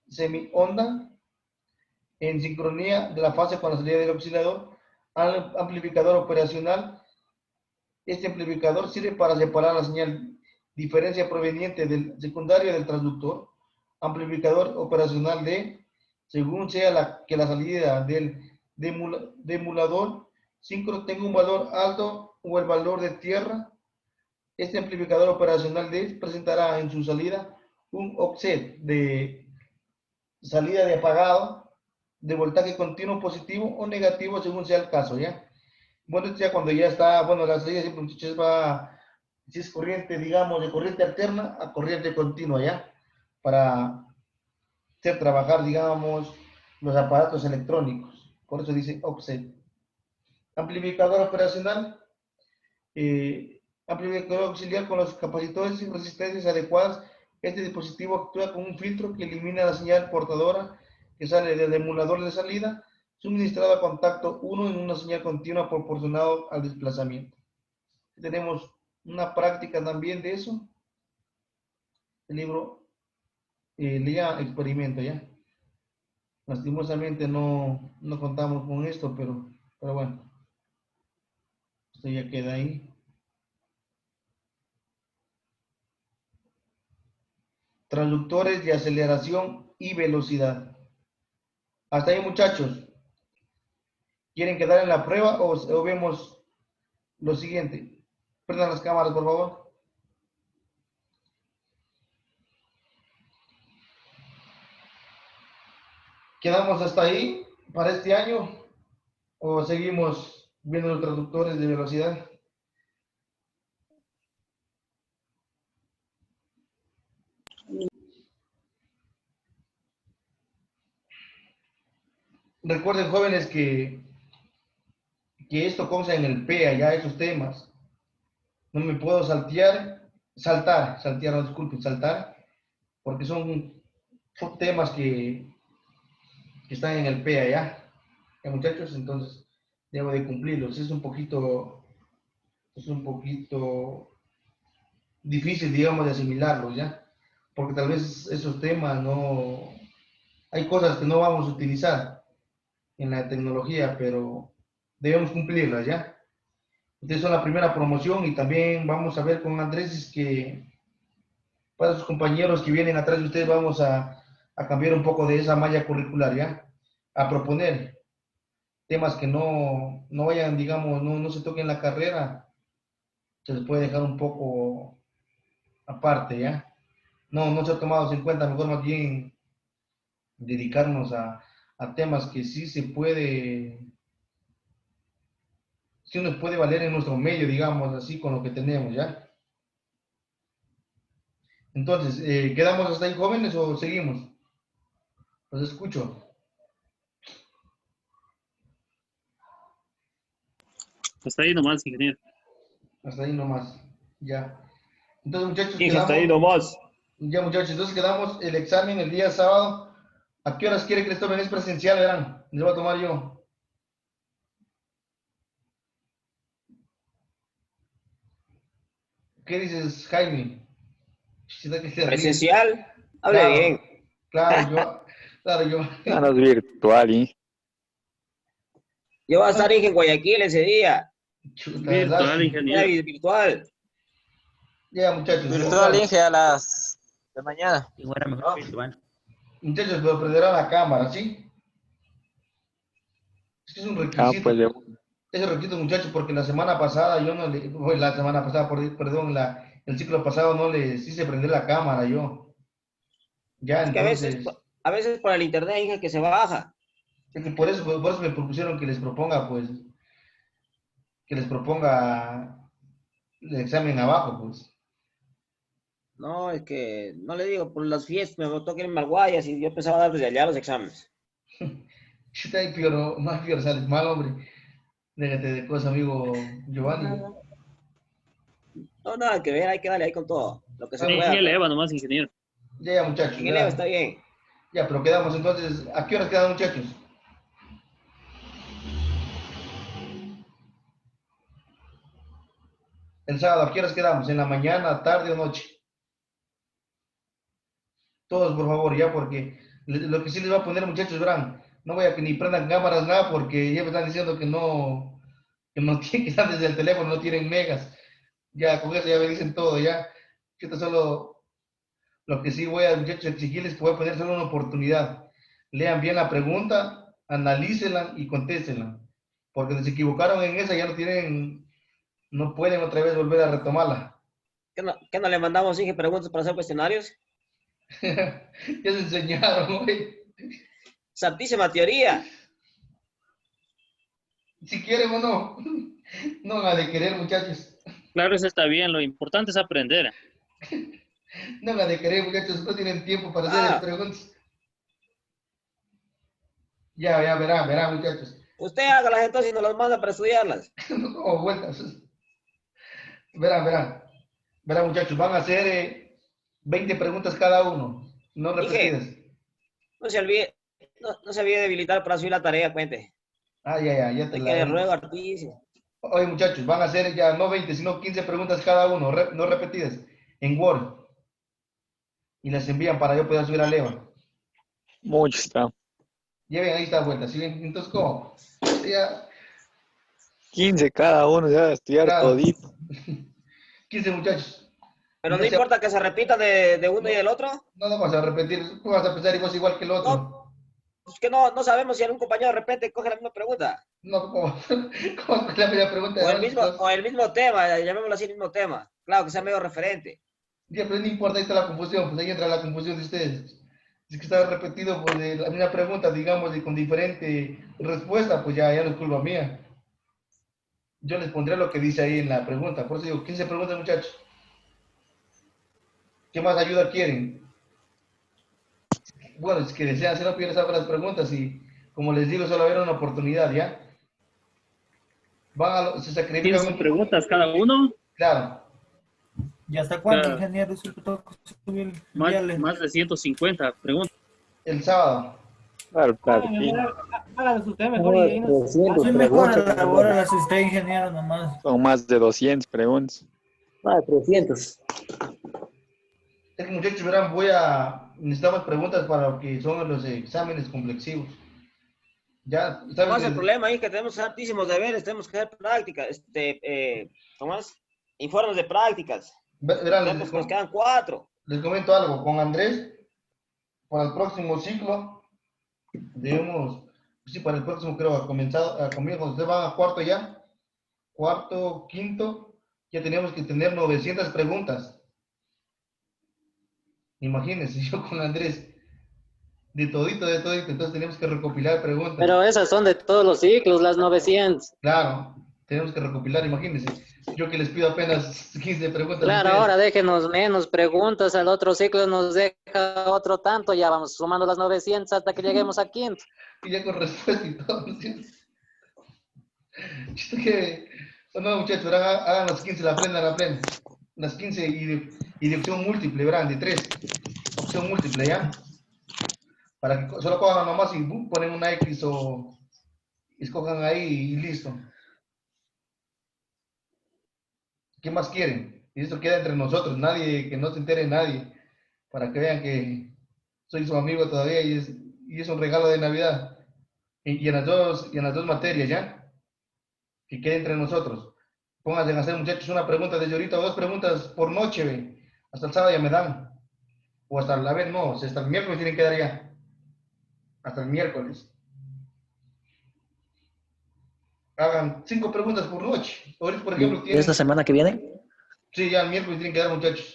semionda en sincronía de la fase con la salida del oscilador al amplificador operacional. Este amplificador sirve para separar la señal diferencia proveniente del secundario del transductor. Amplificador operacional D, según sea la salida del demulador síncrono tenga un valor alto o el valor de tierra. Este amplificador operacional D presentará en su salida un offset de salida de apagado de voltaje continuo positivo o negativo según sea el caso, ¿ya? Bueno, ya cuando ya está, bueno, la salida siempre muchachos va, si es corriente, digamos, de corriente alterna a corriente continua, ¿ya? Para hacer trabajar, digamos, los aparatos electrónicos. Por eso dice offset. Amplificador operacional, amplificador auxiliar con los capacitores y resistencias adecuadas. Este dispositivo actúa como un filtro que elimina la señal portadora que sale del emulador de salida, suministrado a contacto 1 en una señal continua proporcionado al desplazamiento. Tenemos una práctica también de eso. El libro leía experimento, ¿ya? Lastimosamente no contamos con esto, pero bueno. Esto ya queda ahí. Transductores de aceleración y velocidad. Hasta ahí, muchachos. ¿Quieren quedar en la prueba o vemos lo siguiente? Prendan las cámaras, por favor. ¿Quedamos hasta ahí para este año o seguimos viendo los transductores de velocidad? Recuerden, jóvenes, que esto consta en el PEA, ya esos temas. No me puedo saltar, no, disculpen, saltar, porque son temas que están en el PEA, ya, muchachos, entonces debo de cumplirlos. Es un poquito difícil, digamos, de asimilarlos, ya, porque tal vez esos temas no, hay cosas que no vamos a utilizar en la tecnología, pero debemos cumplirlas, ¿ya? Ustedes son la primera promoción y también vamos a ver con Andrés que para sus compañeros que vienen atrás de ustedes vamos a cambiar un poco de esa malla curricular, ¿ya? A proponer temas que no vayan, digamos, no se toquen la carrera, se les puede dejar un poco aparte, ¿ya? No se ha tomado en cuenta, mejor más bien dedicarnos a temas que sí se puede, sí nos puede valer en nuestro medio, digamos así, con lo que tenemos, ¿ya? Entonces, ¿quedamos hasta ahí, jóvenes, o seguimos? Los escucho. Hasta ahí nomás, ingeniero. Hasta ahí nomás, ya. Entonces, muchachos, Sí, hasta ahí nomás. ya, muchachos, entonces quedamos el examen el día sábado. ¿A qué horas quiere que les tomen? Es presencial, verán. Les voy a tomar yo. ¿Qué dices, Jaime? Presencial, hable Claro. bien. Claro, yo. No, no es virtual, ¿eh? Yo voy a estar en Guayaquil ese día. Chuta, Virtual, ingeniero. Virtual. Ya, muchachos. Virtual, Inge, a las de mañana. Igual era mejor virtual. Muchachos, pero prenderán la cámara, ¿sí? Es que es un requisito. Pues Es un requisito, muchachos, porque la semana pasada yo no le... La semana pasada, perdón, el ciclo pasado no les hice prender la cámara yo. Ya, Es que entonces... a veces por el internet, hija, que se baja. Es que por eso me propusieron que les proponga, pues... Que les proponga el examen abajo, pues. No, es que, no le digo, por las fiestas me toca irme al Guayas y yo pensaba dar desde allá los exámenes. Está ahí peor, más peor, sales mal, hombre. Déjate de cosas, amigo Giovanni. No, nada que ver, hay que darle ahí con todo. Lo que se En pueda. el EVA nomás, ingeniero. Ya, muchachos. En el EVA está bien. Ya, pero quedamos entonces. ¿A qué horas quedan, muchachos? El sábado, ¿a qué horas quedamos? ¿En la mañana, tarde o noche? Todos, por favor, ya, porque lo que sí les voy a poner, muchachos, verán, no voy a que ni prendan cámaras, nada, porque ya me están diciendo que no tienen, que están desde el teléfono, no tienen megas. Ya, con eso ya me dicen todo, ya. Esto solo, lo que sí voy a, muchachos, exigirles que voy a poner solo una oportunidad. Lean bien la pregunta, analícenla y contéstenla. Porque si se equivocaron en esa, ya no tienen, no pueden otra vez volver a retomarla. ¿Qué no le mandamos, Inge, preguntas para hacer cuestionarios? Ya se enseñaron, güey. Santísima teoría. Si quieren o no. No van a de querer, muchachos. Claro, eso está bien. Lo importante es aprender. No van a de querer, muchachos. No tienen tiempo para hacer las preguntas. Ya, verán, muchachos. Usted hágalas entonces y nos las manda para estudiarlas. No como vueltas. Verán, muchachos. Van a hacer 20 preguntas cada uno. No repetidas. No se olvide, no se olvide de habilitar para subir la tarea, cuente. Ah, ya te Hay la... que ruego hartísimo. Oye, muchachos, van a hacer ya no 20, sino 15 preguntas cada uno, no repetidas, en Word. Y las envían para yo poder subir a Leva. Mucho está. Lleven ahí esta vuelta, ¿sí? Entonces, ¿cómo? Ya, 15 cada uno, ya estudiar claro. todito. 15 muchachos. Pero no importa que se repita de uno y del otro. No vamos a repetir, tú vas a pensar y vos igual que el otro. No, es que no sabemos si algún compañero de repente coge la misma pregunta. No, ¿cómo es la primera pregunta? O el mismo tema, llamémoslo así, el mismo tema. Claro, que sea medio referente. Ya, pero no importa, ahí está la confusión, pues ahí entra la confusión de ustedes. Si es que está repetido pues, de la misma pregunta, digamos, y con diferente respuesta, pues ya no es culpa mía. Yo les pondré lo que dice ahí en la pregunta. Por eso digo, 15 preguntas, muchachos. ¿Qué más ayuda quieren? Bueno, es que desean hacer las preguntas y, como les digo, solo haber una oportunidad, ¿ya? Se sacrifican. 15 preguntas cada uno. Claro. ¿Y hasta cuándo, Claro. ingeniero? Más de 150 preguntas. El sábado. Claro. Hágalo usted mejor y ahí nos... Soy mejor elaborar usted, ingeniero, nomás. Son más de 200 preguntas. 300. Es que, muchachos, verán, necesitamos preguntas para lo que son los exámenes complexivos. Ya, ¿saben? No es el problema ahí que tenemos hartísimos deberes, tenemos que hacer prácticas, Tomás, informes de prácticas. Verán, Nos quedan 4. Les comento algo, con Andrés, para el próximo ciclo, para el próximo creo, a comienzo, cuando ustedes van a cuarto, quinto, ya teníamos que tener 900 preguntas. Imagínense, yo con Andrés, de todito, entonces tenemos que recopilar preguntas. Pero esas son de todos los ciclos, las 900. Claro, tenemos que recopilar, imagínense. Yo que les pido apenas 15 preguntas. Claro, ahora déjenos menos preguntas, al otro ciclo nos deja otro tanto, ya vamos sumando las 900 hasta que lleguemos a quinto. Y ya con respuesta y todo, ¿no es cierto? No, muchachos, hagan las 15, la aprendan. Las 15 y de opción múltiple, verán, de 3. Opción múltiple, ¿ya? Para que solo cojan nomás y ponen una X o escojan ahí y listo. ¿Qué más quieren? Y esto queda entre nosotros, que no se entere nadie, para que vean que soy su amigo todavía y es un regalo de Navidad. Y en las dos materias, ¿ya? Que quede entre nosotros. Pónganse a hacer, muchachos, una pregunta desde ahorita, o 2 preguntas por noche, ¿ve? Hasta el sábado ya me dan. O hasta hasta el miércoles tienen que dar ya. Hasta el miércoles. Hagan 5 preguntas por noche. Ahorita, por ejemplo, ¿Y esta semana que viene? Sí, ya el miércoles tienen que dar, muchachos.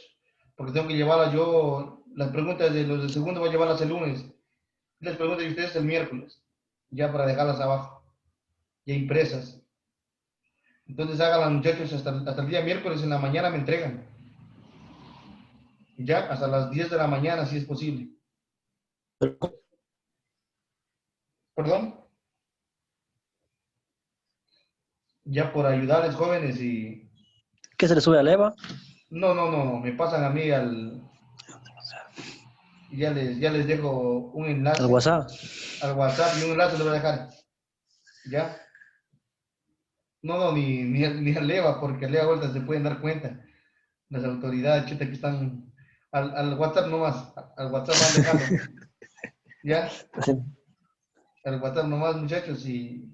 Porque tengo que llevarlas yo, las preguntas de los de segundo voy a llevarlas el lunes. Las preguntas de ustedes el miércoles. Ya para dejarlas abajo. Ya impresas. Entonces háganlas, muchachos, hasta el día miércoles en la mañana me entregan. Ya, hasta las 10 de la mañana, si es posible. ¿Perdón? ya por ayudarles jóvenes y... ¿Qué se le sube a Leva? No, me pasan a mí ya les dejo un enlace. ¿Al WhatsApp? Al WhatsApp y un enlace le voy a dejar. ¿Ya? No, ni al Leva, porque al Leva vuelta se pueden dar cuenta. Las autoridades, chuta, que están al WhatsApp nomás. Al WhatsApp van dejando. ¿Ya? Al WhatsApp nomás, muchachos, y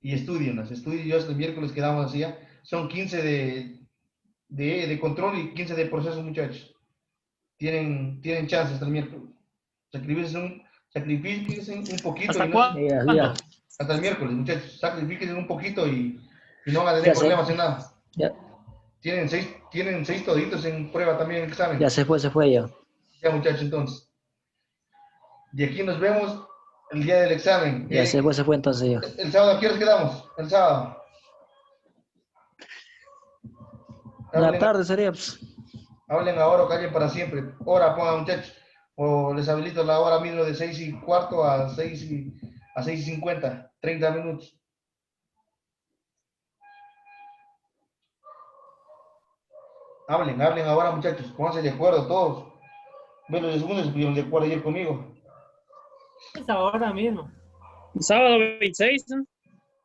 estudienlas. Estudien yo este miércoles quedamos así ya. Son 15 de control y 15 de proceso, muchachos. Tienen chance hasta el miércoles. Sacrifíquense un poquito. ¿Hasta y cuándo? Hasta el miércoles, muchachos. Sacrifíquense un poquito y no van a tener problemas en nada. Ya. Tienen seis toditos en prueba también en examen. Ya se fue ya. Ya, muchachos, entonces. Y aquí nos vemos el día del examen. Ya se fue entonces ya. El sábado, ¿a qué horas quedamos? El sábado. La tarde sería, pues. Hablen ahora o callen para siempre. Hora, pongan, muchachos. O les habilito la hora mismo de 6:15 a 6:50. 30 minutos. Hablen ahora, muchachos. Pónganse de acuerdo todos. Ven los segundos que de acuerdo ayer conmigo. Es ahora mismo. Sábado 26, ¿no?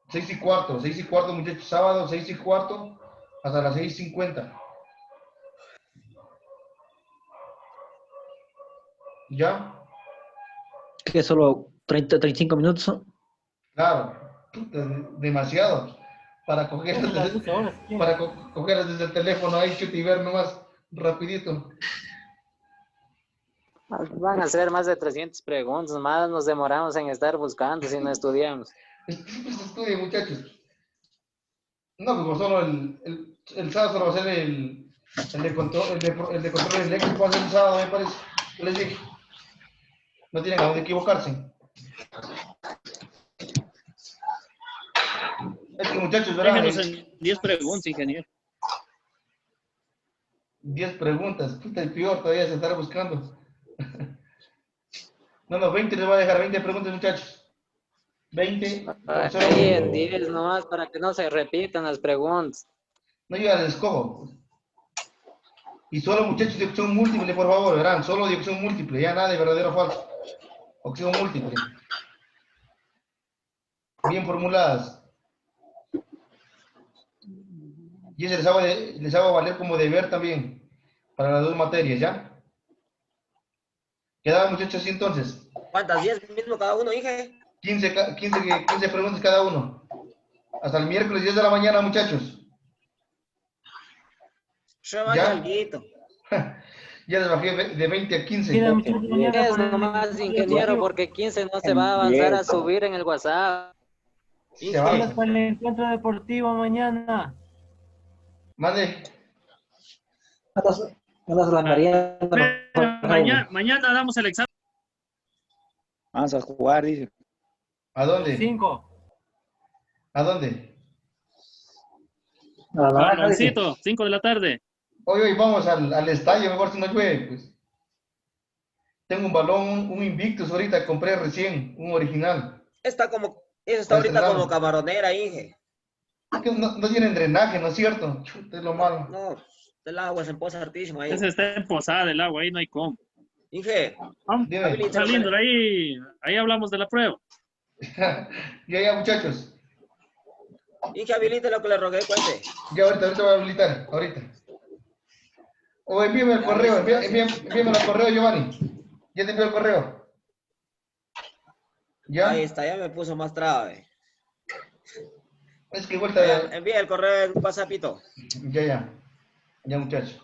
6:15, muchachos. Sábado, 6:15 hasta las 6:50. ¿Ya? ¿Qué? ¿Solo 35 minutos? Claro. Demasiado. Para cogerlas desde el teléfono ahí, chute, y ver nomás rapidito. Van a ser más de 300 preguntas, más nos demoramos en estar buscando si no estudiamos. Siempre se estudia, muchachos. No, como solo el sábado solo va a ser el de control eléctrico, va a ser el sábado, me parece. Yo les dije. No tienen a dónde equivocarse. Es que, muchachos, ¿verdad? Déjenos en 10 preguntas, ingeniero. 10 preguntas. Puta, el peor todavía se estará buscando. No, 20 les voy a dejar, 20 preguntas, muchachos. 20. Ahí en 10 nomás para que no se repitan las preguntas. No, yo ya les escojo. Y solo, muchachos, de opción múltiple, por favor, verán. Solo de opción múltiple, ya nada de verdadero o falso. Opción múltiple. Bien formuladas. Y ese les hago valer como deber también. Para las dos materias, ¿ya? ¿Quedaban, muchachos, así entonces? ¿Cuántas? 10 mismo cada uno, Inge. 15 preguntas cada uno. Hasta el miércoles 10 de la mañana, muchachos. ¿Ya? Ya les bajé de 20 a 15. Es nomás, ingeniero, porque 15 no se va a avanzar a subir en el WhatsApp. Vamos para el encuentro deportivo mañana. Mande. Mañana damos el examen. Vamos a jugar, dice. ¿A dónde? 5. ¿A dónde? Baloncito, 5 de la tarde. Hoy vamos al estadio, mejor si no llueve, pues. Tengo un balón, un Invictus ahorita, compré recién, un original. Eso está ahorita como camaronera, Inge. Es que no tienen drenaje, ¿no es cierto? Chute, es lo malo. No, el agua se empoza hartísimo ahí. Ese está emposada el agua, ahí no hay cómo. Inge, Saliendo ahí hablamos de la prueba. Ya, muchachos. Inge, habilite lo que le rogué, cuente. Ya, ahorita voy a habilitar, ahorita. O envíame el correo, envíame el correo, Giovanni. Ya te envío el correo. ¿Ya? Ahí está, ya me puso más traba. Es que vuelta. Envía el correo en WhatsAppito. Ya, muchachos.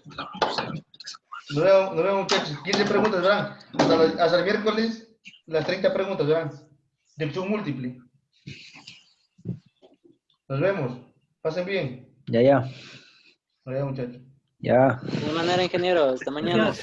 Nos vemos, muchachos. 15 preguntas, ¿verdad? Hasta el miércoles, las 30 preguntas, ¿verdad? De opción múltiple. Nos vemos. Pasen bien. Ya. Nos vemos, muchachos. Ya. De manera, ingeniero, hasta mañana.